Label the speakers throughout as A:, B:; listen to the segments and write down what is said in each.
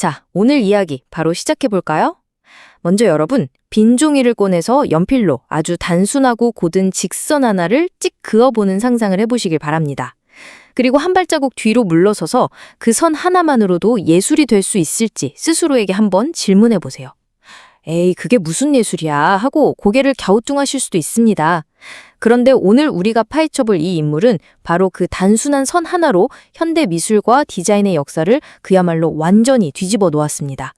A: 자, 오늘 이야기 바로 시작해 볼까요? 먼저 여러분, 빈 종이를 꺼내서 연필로 아주 단순하고 곧은 직선 하나를 찍 그어보는 상상을 해보시길 바랍니다. 그리고 한 발자국 뒤로 물러서서 그 선 하나만으로도 예술이 될 수 있을지 스스로에게 한번 질문해 보세요. 에이, 그게 무슨 예술이야 하고 고개를 갸우뚱하실 수도 있습니다. 그런데 오늘 우리가 파헤쳐볼 이 인물은 바로 그 단순한 선 하나로 현대 미술과 디자인의 역사를 그야말로 완전히 뒤집어 놓았습니다.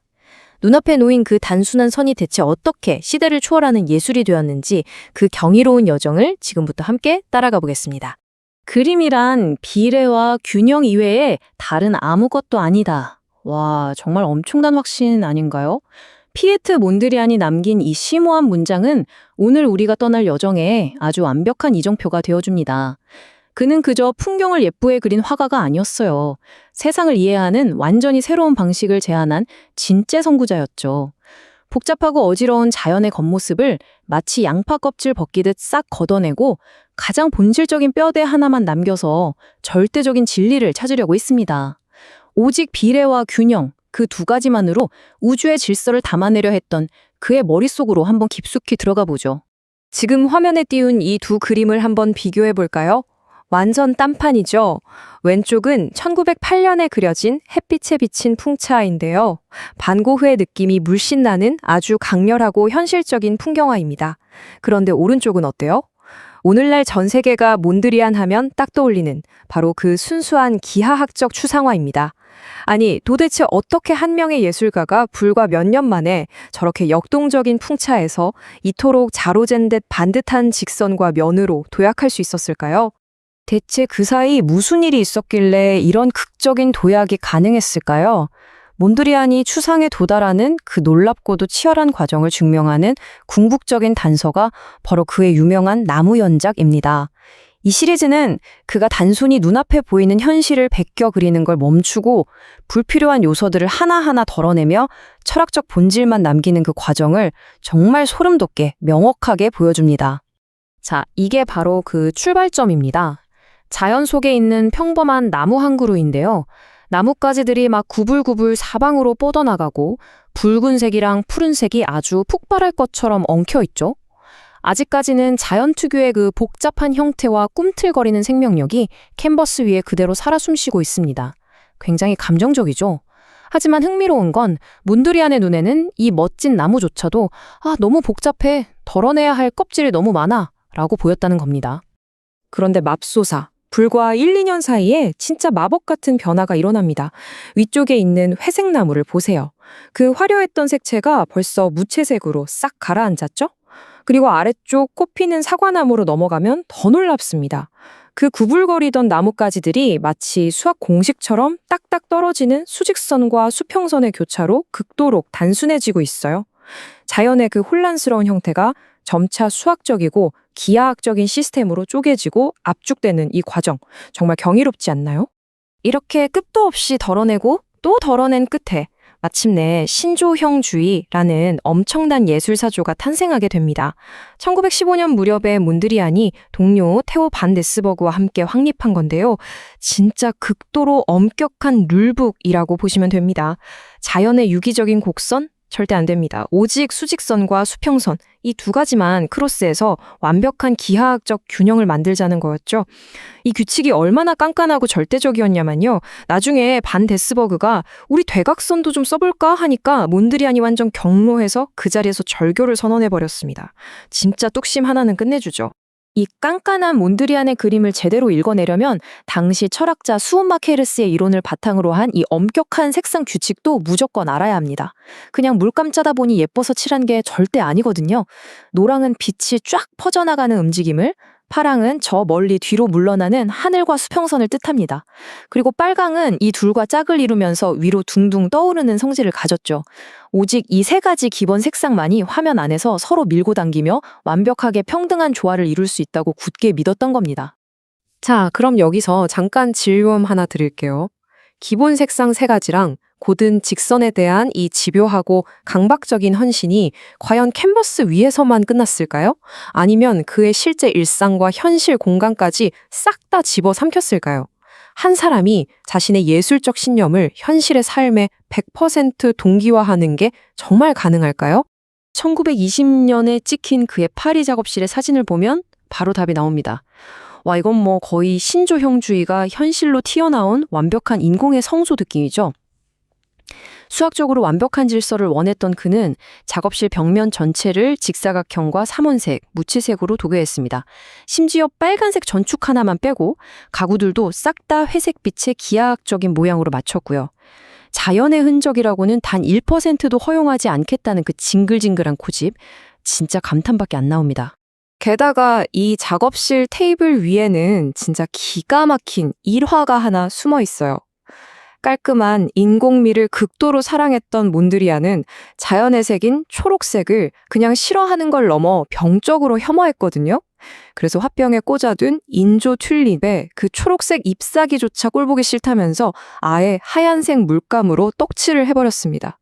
A: 눈앞에 놓인 그 단순한 선이 대체 어떻게 시대를 초월하는 예술이 되었는지 그 경이로운 여정을 지금부터 함께 따라가 보겠습니다.
B: 그림이란 비례와 균형 이외에 다른 아무것도 아니다. 와, 정말 엄청난 확신 아닌가요? 피에트 몬드리안이 남긴 이 심오한 문장은 오늘 우리가 떠날 여정에 아주 완벽한 이정표가 되어줍니다. 그는 그저 풍경을 예쁘게 그린 화가가 아니었어요. 세상을 이해하는 완전히 새로운 방식을 제안한 진짜 선구자였죠. 복잡하고 어지러운 자연의 겉모습을 마치 양파 껍질 벗기듯 싹 걷어내고 가장 본질적인 뼈대 하나만 남겨서 절대적인 진리를 찾으려고 했습니다. 오직 비례와 균형, 그 두 가지만으로 우주의 질서를 담아내려 했던 그의 머릿속으로 한번 깊숙이 들어가 보죠.
A: 지금 화면에 띄운 이 두 그림을 한번 비교해 볼까요? 완전 딴판이죠. 왼쪽은 1908년에 그려진 햇빛에 비친 풍차인데요. 반고흐의 느낌이 물씬 나는 아주 강렬하고 현실적인 풍경화입니다. 그런데 오른쪽은 어때요? 오늘날 전 세계가 몬드리안 하면 딱 떠올리는 바로 그 순수한 기하학적 추상화입니다. 아니, 도대체 어떻게 한 명의 예술가가 불과 몇 년 만에 저렇게 역동적인 풍차에서 이토록 자로잰 듯 반듯한 직선과 면으로 도약할 수 있었을까요? 대체 그 사이 무슨 일이 있었길래 이런 극적인 도약이 가능했을까요? 몬드리안이 추상에 도달하는 그 놀랍고도 치열한 과정을 증명하는 궁극적인 단서가 바로 그의 유명한 나무 연작입니다. 이 시리즈는 그가 단순히 눈앞에 보이는 현실을 베껴 그리는 걸 멈추고 불필요한 요소들을 하나하나 덜어내며 철학적 본질만 남기는 그 과정을 정말 소름 돋게 명확하게 보여줍니다. 자, 이게 바로 그 출발점입니다. 자연 속에 있는 평범한 나무 한 그루인데요. 나뭇가지들이 막 구불구불 사방으로 뻗어나가고 붉은색이랑 푸른색이 아주 폭발할 것처럼 엉켜있죠. 아직까지는 자연 특유의 그 복잡한 형태와 꿈틀거리는 생명력이 캔버스 위에 그대로 살아 숨쉬고 있습니다. 굉장히 감정적이죠. 하지만 흥미로운 건 몬드리안의 눈에는 이 멋진 나무조차도 너무 복잡해, 덜어내야 할 껍질이 너무 많아 라고 보였다는 겁니다. 그런데 맙소사, 불과 1, 2년 사이에 진짜 마법 같은 변화가 일어납니다. 위쪽에 있는 회색 나무를 보세요. 그 화려했던 색채가 벌써 무채색으로 싹 가라앉았죠? 그리고 아래쪽 꽃피는 사과나무로 넘어가면 더 놀랍습니다. 그 구불거리던 나뭇가지들이 마치 수학 공식처럼 딱딱 떨어지는 수직선과 수평선의 교차로 극도로 단순해지고 있어요. 자연의 그 혼란스러운 형태가 점차 수학적이고 기하학적인 시스템으로 쪼개지고 압축되는 이 과정, 정말 경이롭지 않나요? 이렇게 끝도 없이 덜어내고 또 덜어낸 끝에 마침내 신조형주의라는 엄청난 예술사조가 탄생하게 됩니다. 1915년 무렵에 몬드리안이 동료 테오 반 데스버그와 함께 확립한 건데요. 진짜 극도로 엄격한 룰북이라고 보시면 됩니다. 자연의 유기적인 곡선? 절대 안 됩니다. 오직 수직선과 수평선, 이 두 가지만 크로스해서 완벽한 기하학적 균형을 만들자는 거였죠. 이 규칙이 얼마나 깐깐하고 절대적이었냐면요. 나중에 반 데스버그가 우리 대각선도 좀 써볼까 하니까 몬드리안이 완전 경로해서 그 자리에서 절교를 선언해버렸습니다. 진짜 뚝심 하나는 끝내주죠. 이 깐깐한 몬드리안의 그림을 제대로 읽어내려면 당시 철학자 수온마케르스의 이론을 바탕으로 한 이 엄격한 색상 규칙도 무조건 알아야 합니다. 그냥 물감 짜다 보니 예뻐서 칠한 게 절대 아니거든요. 노랑은 빛이 쫙 퍼져나가는 움직임을, 파랑은 저 멀리 뒤로 물러나는 하늘과 수평선을 뜻합니다. 그리고 빨강은 이 둘과 짝을 이루면서 위로 둥둥 떠오르는 성질을 가졌죠. 오직 이 세 가지 기본 색상만이 화면 안에서 서로 밀고 당기며 완벽하게 평등한 조화를 이룰 수 있다고 굳게 믿었던 겁니다. 자, 그럼 여기서 잠깐 질문 하나 드릴게요. 기본 색상 세 가지랑 곧은 직선에 대한 이 집요하고 강박적인 헌신이 과연 캔버스 위에서만 끝났을까요? 아니면 그의 실제 일상과 현실 공간까지 싹 다 집어삼켰을까요? 한 사람이 자신의 예술적 신념을 현실의 삶에 100% 동기화하는 게 정말 가능할까요? 1920년에 찍힌 그의 파리 작업실의 사진을 보면 바로 답이 나옵니다. 와, 이건 뭐 거의 신조형주의가 현실로 튀어나온 완벽한 인공의 성소 느낌이죠. 수학적으로 완벽한 질서를 원했던 그는 작업실 벽면 전체를 직사각형과 삼원색, 무채색으로 도배했습니다. 심지어 빨간색 전축 하나만 빼고 가구들도 싹 다 회색빛의 기하학적인 모양으로 맞췄고요. 자연의 흔적이라고는 단 1%도 허용하지 않겠다는 그 징글징글한 고집, 진짜 감탄밖에 안 나옵니다. 게다가 이 작업실 테이블 위에는 진짜 기가 막힌 일화가 하나 숨어 있어요. 깔끔한 인공미를 극도로 사랑했던 몬드리안은 자연의 색인 초록색을 그냥 싫어하는 걸 넘어 병적으로 혐오했거든요. 그래서 화병에 꽂아둔 인조 튤립에 그 초록색 잎사귀조차 꼴보기 싫다면서 아예 하얀색 물감으로 떡칠을 해버렸습니다.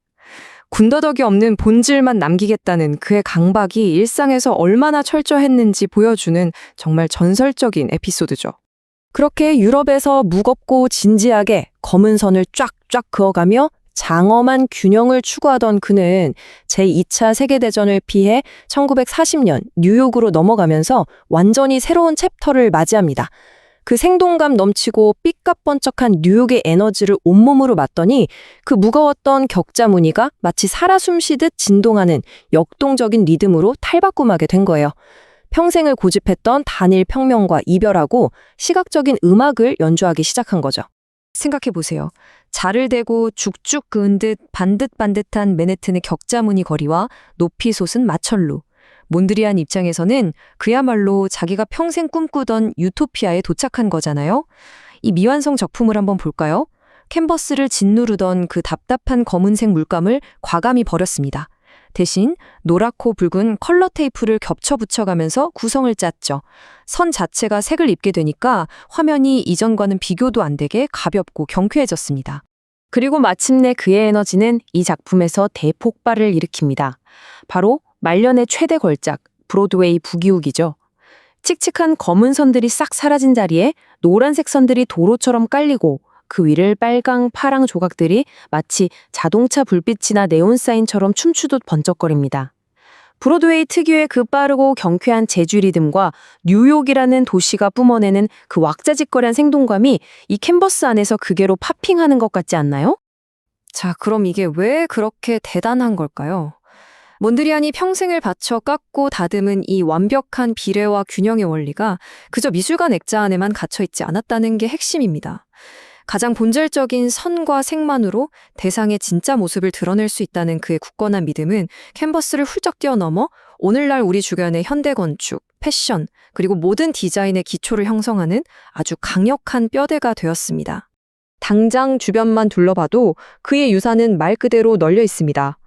A: 군더더기 없는 본질만 남기겠다는 그의 강박이 일상에서 얼마나 철저했는지 보여주는 정말 전설적인 에피소드죠. 그렇게 유럽에서 무겁고 진지하게 검은 선을 쫙쫙 그어가며 장엄한 균형을 추구하던 그는 제2차 세계대전을 피해 1940년 뉴욕으로 넘어가면서 완전히 새로운 챕터를 맞이합니다. 그 생동감 넘치고 삐까뻔쩍한 뉴욕의 에너지를 온몸으로 맞더니 그 무거웠던 격자 무늬가 마치 살아 숨쉬듯 진동하는 역동적인 리듬으로 탈바꿈하게 된 거예요. 평생을 고집했던 단일 평면과 이별하고 시각적인 음악을 연주하기 시작한 거죠. 생각해보세요. 자를 대고 죽죽 그은 듯 반듯반듯한 맨해튼의 격자무늬 거리와 높이 솟은 마천루. 몬드리안 입장에서는 그야말로 자기가 평생 꿈꾸던 유토피아에 도착한 거잖아요. 이 미완성 작품을 한번 볼까요? 캔버스를 짓누르던 그 답답한 검은색 물감을 과감히 버렸습니다. 대신 노랗고 붉은 컬러 테이프를 겹쳐 붙여가면서 구성을 짰죠. 선 자체가 색을 입게 되니까 화면이 이전과는 비교도 안 되게 가볍고 경쾌해졌습니다. 그리고 마침내 그의 에너지는 이 작품에서 대폭발을 일으킵니다. 바로 말년의 최대 걸작, 브로드웨이 부기욱이죠. 칙칙한 검은 선들이 싹 사라진 자리에 노란색 선들이 도로처럼 깔리고 그 위를 빨강, 파랑 조각들이 마치 자동차 불빛이나 네온사인처럼 춤추듯 번쩍거립니다. 브로드웨이 특유의 그 빠르고 경쾌한 재즈 리듬과 뉴욕이라는 도시가 뿜어내는 그 왁자지껄한 생동감이 이 캔버스 안에서 극애로 파핑하는 것 같지 않나요? 자, 그럼 이게 왜 그렇게 대단한 걸까요? 몬드리안이 평생을 바쳐 깎고 다듬은 이 완벽한 비례와 균형의 원리가 그저 미술관 액자 안에만 갇혀있지 않았다는 게 핵심입니다. 가장 본질적인 선과 색만으로 대상의 진짜 모습을 드러낼 수 있다는 그의 굳건한 믿음은 캔버스를 훌쩍 뛰어넘어 오늘날 우리 주변의 현대건축, 패션, 그리고 모든 디자인의 기초를 형성하는 아주 강력한 뼈대가 되었습니다. 당장 주변만 둘러봐도 그의 유산은 말 그대로 널려 있습니다.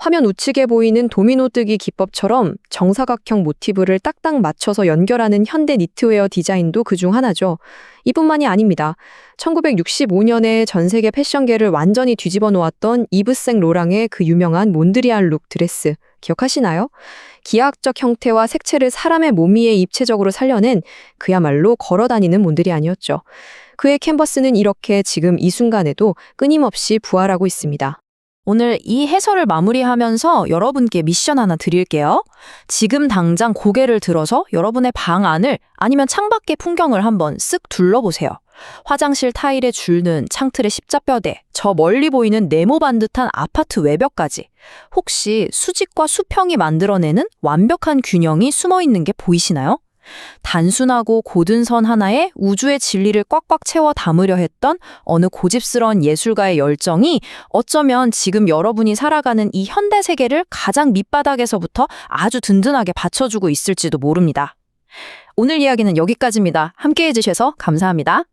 A: 화면 우측에 보이는 도미노 뜨기 기법처럼 정사각형 모티브를 딱딱 맞춰서 연결하는 현대 니트웨어 디자인도 그중 하나죠. 이뿐만이 아닙니다. 1965년에 전 세계 패션계를 완전히 뒤집어 놓았던 이브생 로랑의 그 유명한 몬드리안 룩 드레스 기억하시나요? 기하학적 형태와 색채를 사람의 몸 위에 입체적으로 살려낸 그야말로 걸어다니는 몬드리안이었죠. 그의 캔버스는 이렇게 지금 이 순간에도 끊임없이 부활하고 있습니다. 오늘 이 해설을 마무리하면서 여러분께 미션 하나 드릴게요. 지금 당장 고개를 들어서 여러분의 방 안을 아니면 창밖의 풍경을 한번 쓱 둘러보세요. 화장실 타일에 줄는 창틀의 십자뼈대, 저 멀리 보이는 네모반 듯한 아파트 외벽까지. 혹시 수직과 수평이 만들어내는 완벽한 균형이 숨어 있는 게 보이시나요? 단순하고 고든 선 하나에 우주의 진리를 꽉꽉 채워 담으려 했던 어느 고집스러운 예술가의 열정이 어쩌면 지금 여러분이 살아가는 이 현대 세계를 가장 밑바닥에서부터 아주 든든하게 받쳐주고 있을지도 모릅니다. 오늘 이야기는 여기까지입니다. 함께해 주셔서 감사합니다.